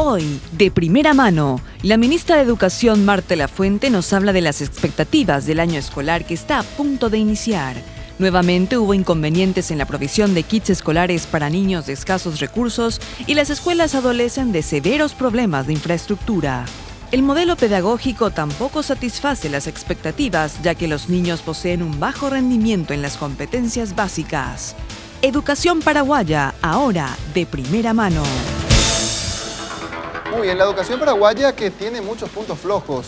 Hoy, de primera mano, la ministra de Educación, Marta Lafuente, nos habla de las expectativas del año escolar que está a punto de iniciar. Nuevamente hubo inconvenientes en la provisión de kits escolares para niños de escasos recursos y las escuelas adolecen de severos problemas de infraestructura. El modelo pedagógico tampoco satisface las expectativas, ya que los niños poseen un bajo rendimiento en las competencias básicas. Educación paraguaya, ahora de primera mano. Muy bien, la educación paraguaya que tiene muchos puntos flojos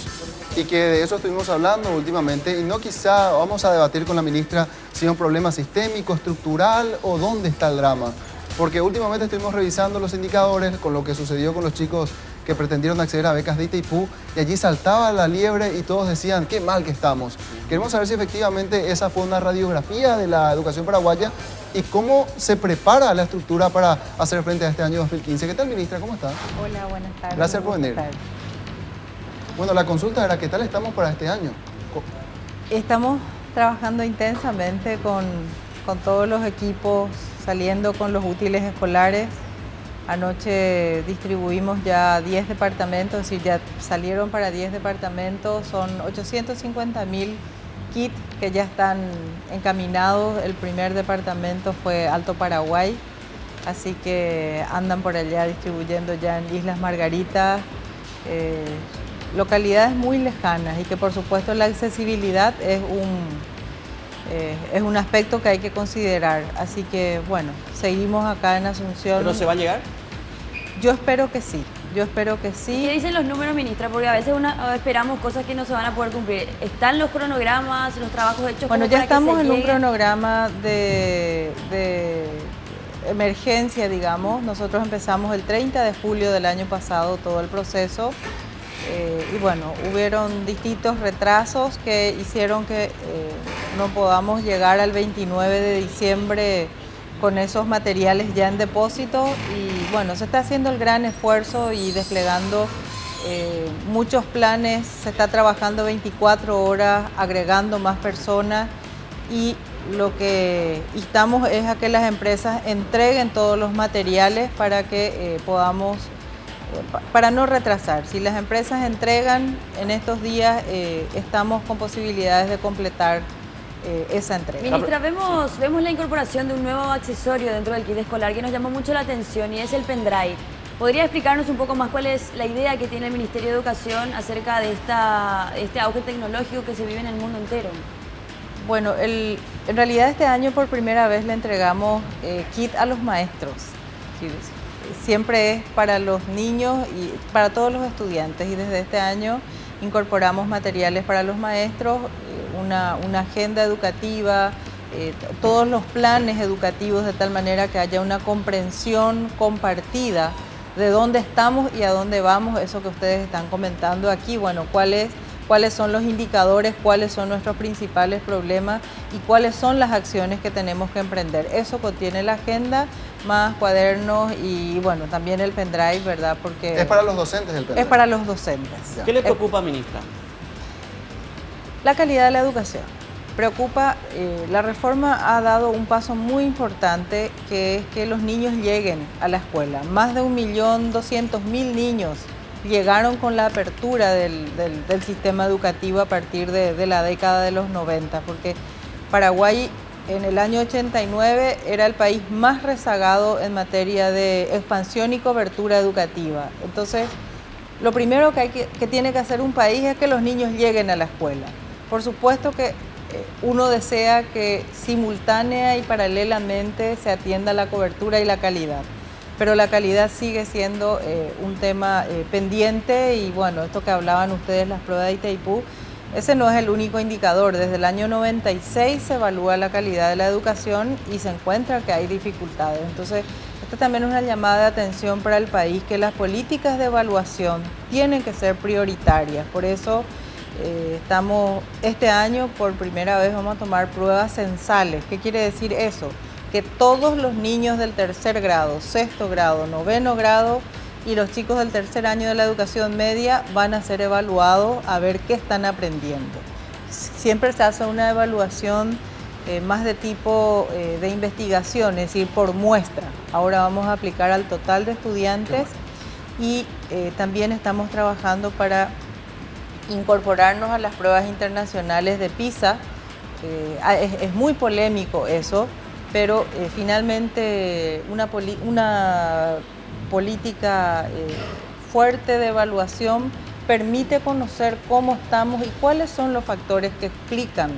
y que de eso estuvimos hablando últimamente y no quizá vamos a debatir con la ministra si es un problema sistémico, estructural o dónde está el drama. Porque últimamente estuvimos revisando los indicadores con lo que sucedió con los chicos que pretendieron acceder a becas de Itaipú y allí saltaba la liebre y todos decían qué mal que estamos. Queremos saber si efectivamente esa fue una radiografía de la educación paraguaya y cómo se prepara la estructura para hacer frente a este año 2015. ¿Qué tal, ministra? ¿Cómo está? Hola, buenas tardes. Gracias por venir. Bueno, la consulta era ¿qué tal estamos para este año? Estamos trabajando intensamente con todos los equipos, saliendo con los útiles escolares. Anoche distribuimos ya 10 departamentos, es decir, ya salieron para 10 departamentos, son 850.000 kits que ya están encaminados. El primer departamento fue Alto Paraguay, así que andan por allá distribuyendo ya en Islas Margaritas, localidades muy lejanas y que por supuesto la accesibilidad es un aspecto que hay que considerar. Así que bueno, seguimos acá en Asunción. ¿Pero se va a llegar? Yo espero que sí. Yo espero que sí. ¿Qué dicen los números, ministra? Porque a veces esperamos cosas que no se van a poder cumplir. ¿Están los cronogramas, los trabajos hechos? Bueno, ya estamos en un cronograma de emergencia, digamos. Nosotros empezamos el 30 de julio del año pasado todo el proceso. Y bueno, hubieron distintos retrasos que hicieron que no podamos llegar al 29 de diciembre con esos materiales ya en depósito y bueno, se está haciendo el gran esfuerzo y desplegando muchos planes, se está trabajando 24 horas, agregando más personas y lo que instamos es a que las empresas entreguen todos los materiales para que podamos, para no retrasar. Si las empresas entregan en estos días, estamos con posibilidades de completar esa entrega. Ministra, vemos la incorporación de un nuevo accesorio dentro del kit escolar que nos llamó mucho la atención y es el pendrive. ¿Podría explicarnos un poco más cuál es la idea que tiene el Ministerio de Educación acerca de este auge tecnológico que se vive en el mundo entero? Bueno, en realidad este año por primera vez le entregamos kit a los maestros. Siempre es para los niños y para todos los estudiantes y desde este año incorporamos materiales para los maestros, una agenda educativa, todos los planes educativos de tal manera que haya una comprensión compartida de dónde estamos y a dónde vamos, eso que ustedes están comentando aquí, bueno, cuáles son los indicadores, cuáles son nuestros principales problemas y cuáles son las acciones que tenemos que emprender. Eso contiene la agenda, más cuadernos y bueno, también el pendrive, ¿verdad? Porque ¿es para los docentes el pendrive? Es para los docentes. ¿Qué le preocupa, ministra? La calidad de la educación. Preocupa, la reforma ha dado un paso muy importante que es que los niños lleguen a la escuela. Más de 1.200.000 niños llegaron con la apertura del sistema educativo a partir de la década de los 90, porque Paraguay en el año 89 era el país más rezagado en materia de expansión y cobertura educativa. Entonces, lo primero que tiene que hacer un país es que los niños lleguen a la escuela. Por supuesto que uno desea que simultánea y paralelamente se atienda la cobertura y la calidad, pero la calidad sigue siendo un tema pendiente y bueno, esto que hablaban ustedes, las pruebas de Itaipú, ese no es el único indicador. Desde el año 96 se evalúa la calidad de la educación y se encuentra que hay dificultades. Entonces, esta también es una llamada de atención para el país, que las políticas de evaluación tienen que ser prioritarias. Por eso este año por primera vez vamos a tomar pruebas censales. ¿Qué quiere decir eso? Que todos los niños del tercer grado, sexto grado, noveno grado y los chicos del tercer año de la educación media van a ser evaluados a ver qué están aprendiendo. Siempre se hace una evaluación más de tipo de investigación, es decir, por muestra. Ahora vamos a aplicar al total de estudiantes y también estamos trabajando para incorporarnos a las pruebas internacionales de PISA. Es muy polémico eso, pero finalmente una política fuerte de evaluación permite conocer cómo estamos y cuáles son los factores que explican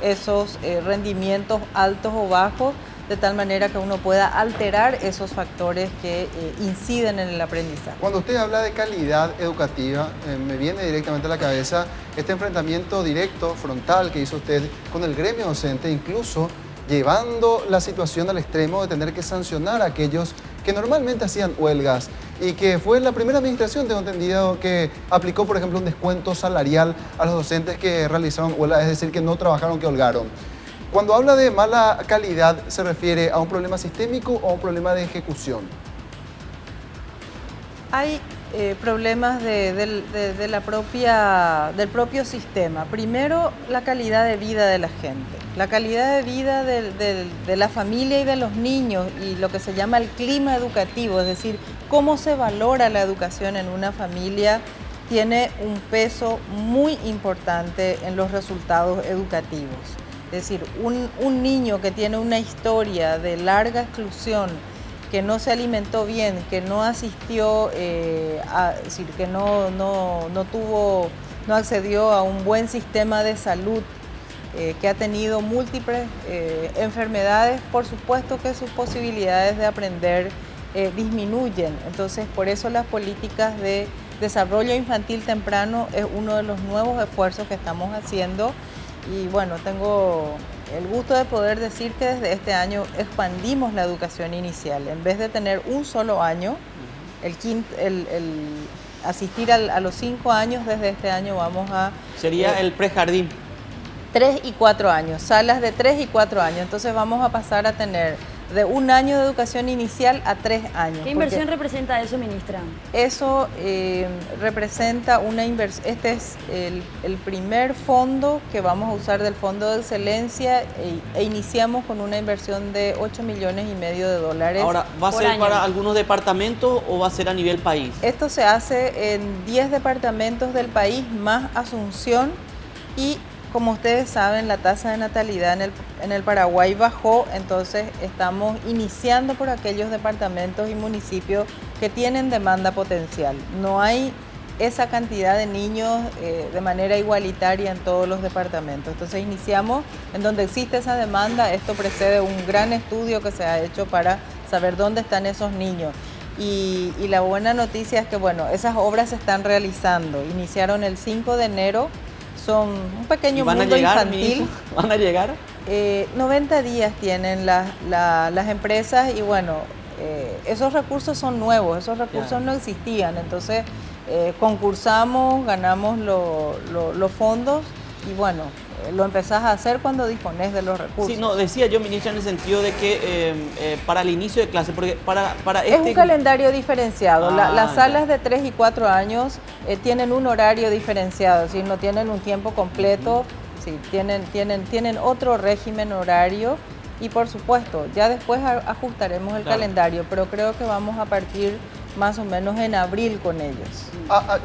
esos rendimientos altos o bajos, de tal manera que uno pueda alterar esos factores que inciden en el aprendizaje. Cuando usted habla de calidad educativa, me viene directamente a la cabeza este enfrentamiento directo, frontal, que hizo usted con el gremio docente, incluso llevando la situación al extremo de tener que sancionar a aquellos que normalmente hacían huelgas y que fue la primera administración, tengo entendido, que aplicó, por ejemplo, un descuento salarial a los docentes que realizaron huelga, es decir, que no trabajaron, que holgaron. Cuando habla de mala calidad, ¿se refiere a un problema sistémico o a un problema de ejecución? Hay problemas del propio sistema. Primero, la calidad de vida de la gente. La calidad de vida de la familia y de los niños y lo que se llama el clima educativo, es decir, cómo se valora la educación en una familia, tiene un peso muy importante en los resultados educativos. Es decir, un niño que tiene una historia de larga exclusión, que no se alimentó bien, que no asistió, es decir, que no accedió a un buen sistema de salud, que ha tenido múltiples enfermedades, por supuesto que sus posibilidades de aprender disminuyen. Entonces, por eso las políticas de desarrollo infantil temprano es uno de los nuevos esfuerzos que estamos haciendo. Y bueno, tengo el gusto de poder decir que desde este año expandimos la educación inicial. En vez de tener un solo año, asistir a los 5 años, desde este año vamos a... Sería el prejardín. 3 y 4 años, salas de 3 y 4 años. Entonces vamos a pasar a tener de 1 año de educación inicial a 3 años. ¿Qué inversión representa eso, ministra? Eso representa una inversión. Este es el primer fondo que vamos a usar del Fondo de Excelencia e iniciamos con una inversión de $8,5 millones de dólares. Ahora, ¿va a ser para algunos departamentos o va a ser a nivel país? Esto se hace en 10 departamentos del país más Asunción y, como ustedes saben, la tasa de natalidad en el Paraguay bajó, entonces estamos iniciando por aquellos departamentos y municipios que tienen demanda potencial. No hay esa cantidad de niños de manera igualitaria en todos los departamentos. Entonces iniciamos en donde existe esa demanda. Esto precede un gran estudio que se ha hecho para saber dónde están esos niños. Y la buena noticia es que, bueno, esas obras se están realizando. Iniciaron el 5 de enero. Son un pequeño mundo infantil. ¿Van a llegar? 90 días tienen las empresas y bueno, esos recursos son nuevos, esos recursos no existían. Entonces concursamos, ganamos los fondos y bueno, lo empezás a hacer cuando dispones de los recursos. Sí, no, decía yo, ministra, en el sentido de que para el inicio de clase, porque para es un calendario diferenciado. Las salas de 3 y 4 años tienen un horario diferenciado, es decir, no tienen un tiempo completo, sí, tienen otro régimen horario y por supuesto, ya después ajustaremos el calendario, pero creo que vamos a partir más o menos en abril con ellos.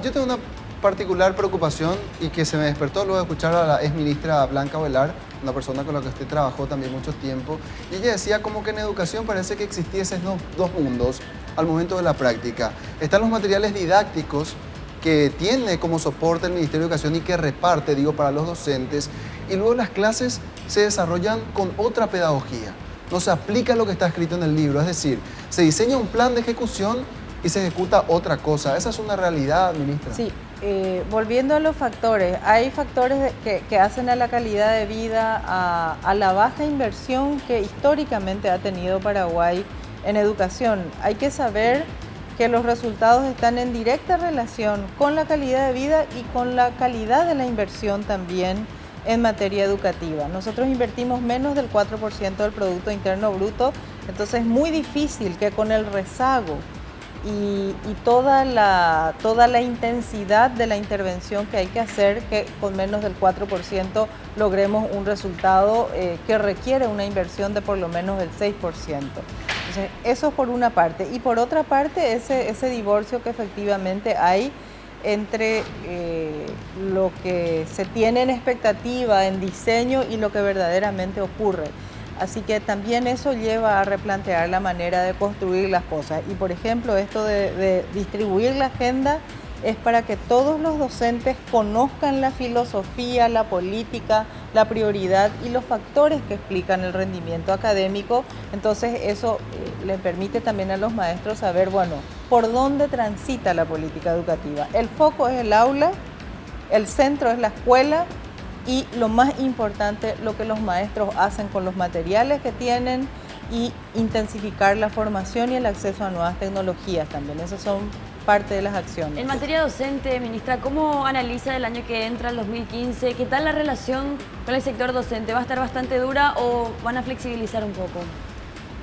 Yo tengo una particular preocupación y que se me despertó luego de escuchar a la exministra Blanca Ovelar, una persona con la que usted trabajó también mucho tiempo, y ella decía como que en educación parece que existiesen dos mundos al momento de la práctica. Están los materiales didácticos que tiene como soporte el Ministerio de Educación y que reparte, digo, para los docentes, y luego las clases se desarrollan con otra pedagogía. No se aplica lo que está escrito en el libro, es decir, se diseña un plan de ejecución y se ejecuta otra cosa. ¿Esa es una realidad, ministra? Sí. Volviendo a los factores, hay factores que hacen a la calidad de vida, a la baja inversión que históricamente ha tenido Paraguay en educación. Hay que saber que los resultados están en directa relación con la calidad de vida y con la calidad de la inversión también en materia educativa. Nosotros invertimos menos del 4% del Producto Interno Bruto, entonces es muy difícil que con el rezago y toda la intensidad de la intervención que hay que hacer, que con menos del 4% logremos un resultado que requiere una inversión de por lo menos el 6%. Entonces Entonces, eso por una parte. Y por otra parte, ese divorcio que efectivamente hay entre lo que se tiene en expectativa, en diseño y lo que verdaderamente ocurre. Así que también eso lleva a replantear la manera de construir las cosas. Y por ejemplo, esto de distribuir la agenda es para que todos los docentes conozcan la filosofía, la política, la prioridad y los factores que explican el rendimiento académico. Entonces eso le permite también a los maestros saber, bueno, por dónde transita la política educativa. El foco es el aula, el centro es la escuela y lo más importante, lo que los maestros hacen con los materiales que tienen y intensificar la formación y el acceso a nuevas tecnologías también. Esas son parte de las acciones. En materia docente, ministra, ¿cómo analiza el año que entra, el 2015? ¿Qué tal la relación con el sector docente? ¿Va a estar bastante dura o van a flexibilizar un poco?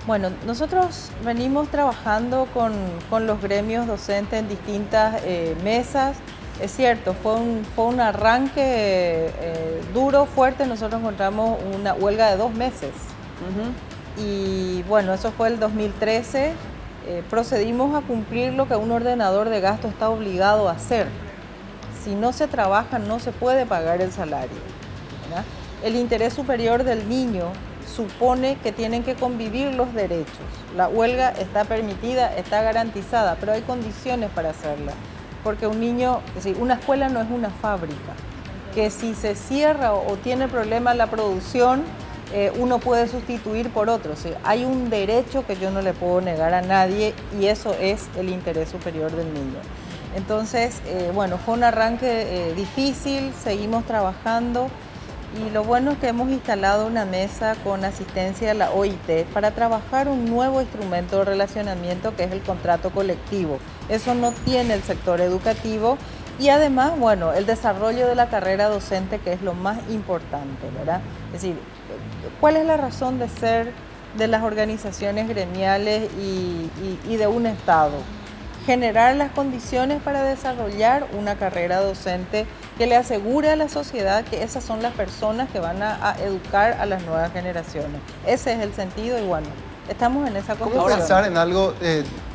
Bueno, nosotros venimos trabajando con los gremios docentes en distintas mesas. Es cierto, fue un arranque duro, fuerte. Nosotros encontramos una huelga de 2 meses. Y bueno, eso fue el 2013. Procedimos a cumplir lo que un ordenador de gasto está obligado a hacer. Si no se trabaja, no se puede pagar el salario, ¿verdad? El interés superior del niño supone que tienen que convivir los derechos. La huelga está permitida, está garantizada, pero hay condiciones para hacerla. Porque un niño, es decir, una escuela no es una fábrica, que si se cierra o tiene problema la producción, uno puede sustituir por otro. ¿Sí? Hay un derecho que yo no le puedo negar a nadie y eso es el interés superior del niño. Entonces, bueno, fue un arranque difícil, seguimos trabajando y lo bueno es que hemos instalado una mesa con asistencia de la OIT para trabajar un nuevo instrumento de relacionamiento que es el contrato colectivo. Eso no tiene el sector educativo. Y además, bueno, el desarrollo de la carrera docente, que es lo más importante, ¿verdad? Es decir, ¿cuál es la razón de ser de las organizaciones gremiales y de un Estado? Generar las condiciones para desarrollar una carrera docente que le asegure a la sociedad que esas son las personas que van a educar a las nuevas generaciones. Ese es el sentido y bueno, estamos en esa construcción. ¿Cómo pensar en algo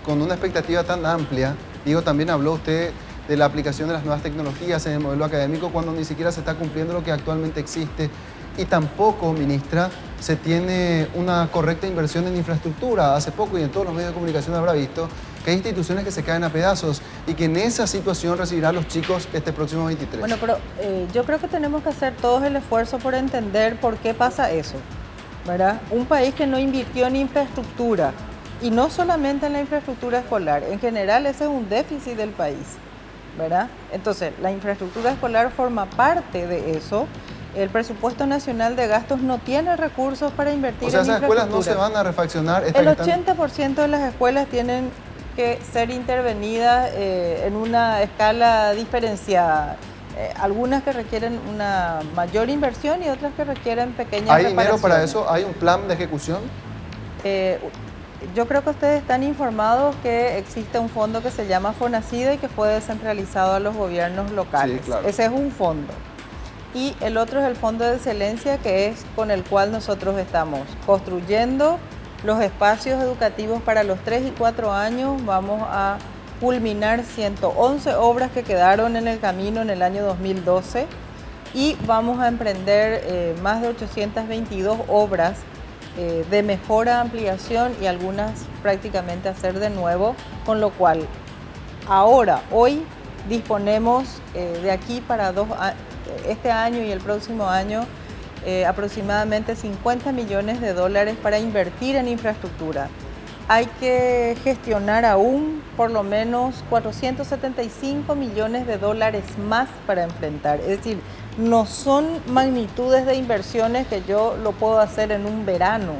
con una expectativa tan amplia? Digo, también habló usted de la aplicación de las nuevas tecnologías en el modelo académico cuando ni siquiera se está cumpliendo lo que actualmente existe y tampoco, ministra, se tiene una correcta inversión en infraestructura. Hace poco y en todos los medios de comunicación habrá visto que hay instituciones que se caen a pedazos y que en esa situación recibirán los chicos este próximo 23. Bueno, pero yo creo que tenemos que hacer todos el esfuerzo por entender por qué pasa eso, ¿verdad? Un país que no invirtió en infraestructura y no solamente en la infraestructura escolar, en general ese es un déficit del país, ¿verdad? Entonces, la infraestructura escolar forma parte de eso. El presupuesto nacional de gastos no tiene recursos para invertir en infraestructura. O sea, esas escuelas no se van a refaccionar. El 80% de las escuelas tienen que ser intervenidas en una escala diferenciada. Algunas que requieren una mayor inversión y otras que requieren pequeñas reparaciones. ¿Hay dinero para eso? ¿Hay un plan de ejecución? Yo creo que ustedes están informados que existe un fondo que se llama FONACIDE y que fue descentralizado a los gobiernos locales. Sí, claro. Ese es un fondo. Y el otro es el Fondo de Excelencia, que es con el cual nosotros estamos construyendo los espacios educativos para los 3 y 4 años. Vamos a culminar 111 obras que quedaron en el camino en el año 2012 y vamos a emprender más de 822 obras de mejora, ampliación y algunas prácticamente hacer de nuevo, con lo cual hoy disponemos de aquí para este año y el próximo año aproximadamente 50 millones de dólares para invertir en infraestructura. Hay que gestionar aún por lo menos 475 millones de dólares más para enfrentar. Es decir, no son magnitudes de inversiones que yo lo puedo hacer en un verano,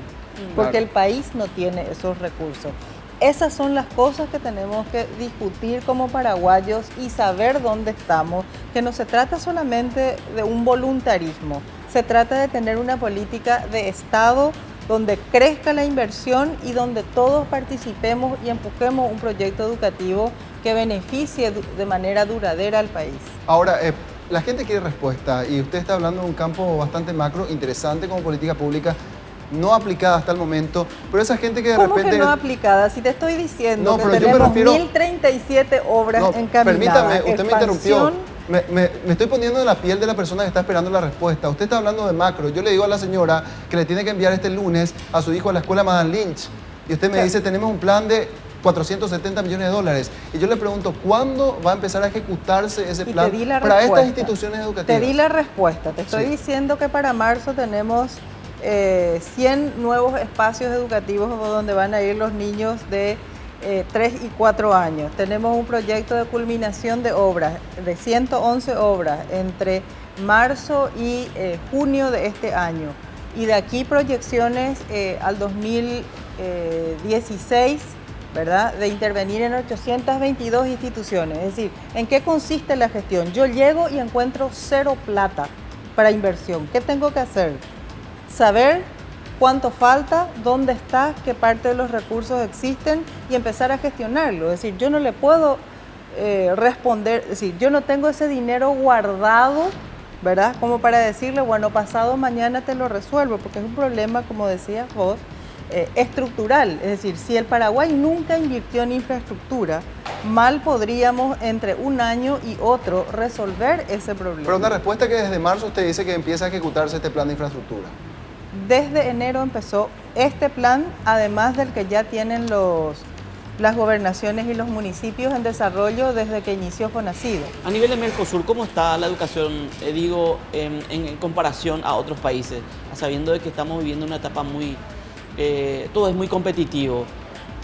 porque el país no tiene esos recursos. Esas son las cosas que tenemos que discutir como paraguayos y saber dónde estamos, que no se trata solamente de un voluntarismo, se trata de tener una política de Estado donde crezca la inversión y donde todos participemos y empujemos un proyecto educativo que beneficie de manera duradera al país. Ahora, la gente quiere respuesta y usted está hablando de un campo bastante macro, interesante como política pública. no aplicada hasta el momento, pero esa gente que de ¿Cómo repente... que no aplicada? Si te estoy diciendo No, que pero yo me tenemos refiero- 1037 obras No, encaminadas. permítame, usted me interrumpió. expansión. Me estoy poniendo en la piel de la persona que está esperando la respuesta. Usted está hablando de macro. Yo le digo a la señora que le tiene que enviar este lunes a su hijo a la escuela Madame Lynch. Y usted me dice, tenemos un plan de 470 millones de dólares. Y yo le pregunto, ¿cuándo va a empezar a ejecutarse ese Y plan te di la para estas respuesta. instituciones educativas? Te di la respuesta. Te estoy Sí. diciendo que para marzo tenemos 100 nuevos espacios educativos donde van a ir los niños de 3 y 4 años. Tenemos un proyecto de culminación de obras, de 111 obras, entre marzo y junio de este año. Y de aquí proyecciones al 2016, ¿verdad? De intervenir en 822 instituciones. Es decir, ¿en qué consiste la gestión? Yo llego y encuentro 0 plata para inversión. ¿Qué tengo que hacer? Saber cuánto falta, dónde está, qué parte de los recursos existen y empezar a gestionarlo. Es decir, yo no le puedo responder, es decir, yo no tengo ese dinero guardado, ¿verdad? Como para decirle, bueno, pasado mañana te lo resuelvo, porque es un problema, como decías vos, estructural. Es decir, si el Paraguay nunca invirtió en infraestructura, mal podríamos entre un año y otro resolver ese problema. Pero una respuesta que desde marzo usted dice que empieza a ejecutarse este plan de infraestructura. Desde enero empezó este plan, además del que ya tienen las gobernaciones y los municipios en desarrollo desde que inició Fonacido. A nivel de Mercosur, ¿cómo está la educación, en comparación a otros países? Sabiendo de que estamos viviendo una etapa muy... todo es muy competitivo.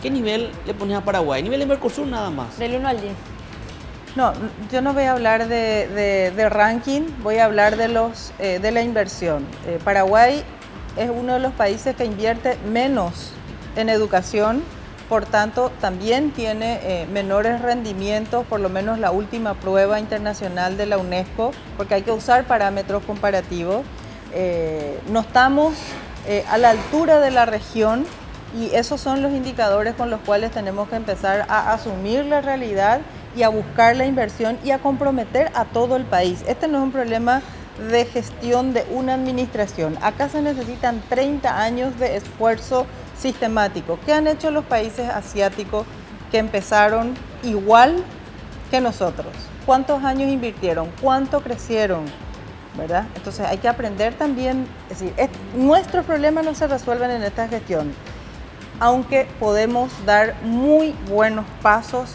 ¿Qué nivel le pones a Paraguay? ¿Nivel de Mercosur nada más? Del 1 al 10. No, yo no voy a hablar de ranking, voy a hablar de la inversión. Paraguay es uno de los países que invierte menos en educación, por tanto también tiene menores rendimientos, por lo menos la última prueba internacional de la UNESCO, porque hay que usar parámetros comparativos. No estamos a la altura de la región y esos son los indicadores con los cuales tenemos que empezar a asumir la realidad y a buscar la inversión y a comprometer a todo el país. Este no es un problema de gestión de una administración. Acá se necesitan 30 años de esfuerzo sistemático. ¿Qué han hecho los países asiáticos que empezaron igual que nosotros? ¿Cuántos años invirtieron? ¿Cuánto crecieron? ¿Verdad? Entonces hay que aprender también, es decir, nuestros problemas no se resuelven en esta gestión, aunque podemos dar muy buenos pasos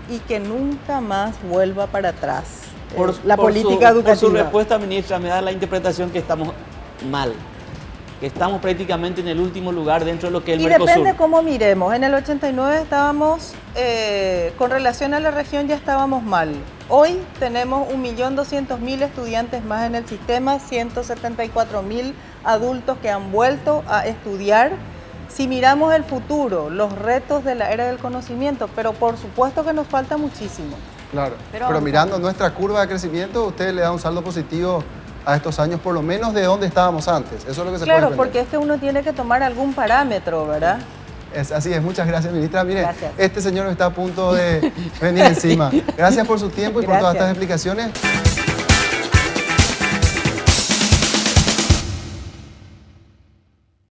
y que nunca más vuelva para atrás la política educativa. Por su respuesta, ministra, me da la interpretación que estamos mal, que estamos prácticamente en el último lugar dentro de lo que es el Mercosur. Depende cómo miremos. En el 89 estábamos, con relación a la región ya estábamos mal. Hoy tenemos 1.200.000 estudiantes más en el sistema, 174.000 adultos que han vuelto a estudiar. Si miramos el futuro, los retos de la era del conocimiento, pero por supuesto que nos falta muchísimo. Claro, Pero pero mirando nuestra curva de crecimiento, usted le da un saldo positivo a estos años, por lo menos de donde estábamos antes. Eso es lo que se puede Claro, aprender. porque es que uno tiene que tomar algún parámetro, ¿verdad? Así es, muchas gracias, ministra. Mire, Gracias. este señor está a punto de venir encima. Gracias por su tiempo y por todas Gracias. estas explicaciones.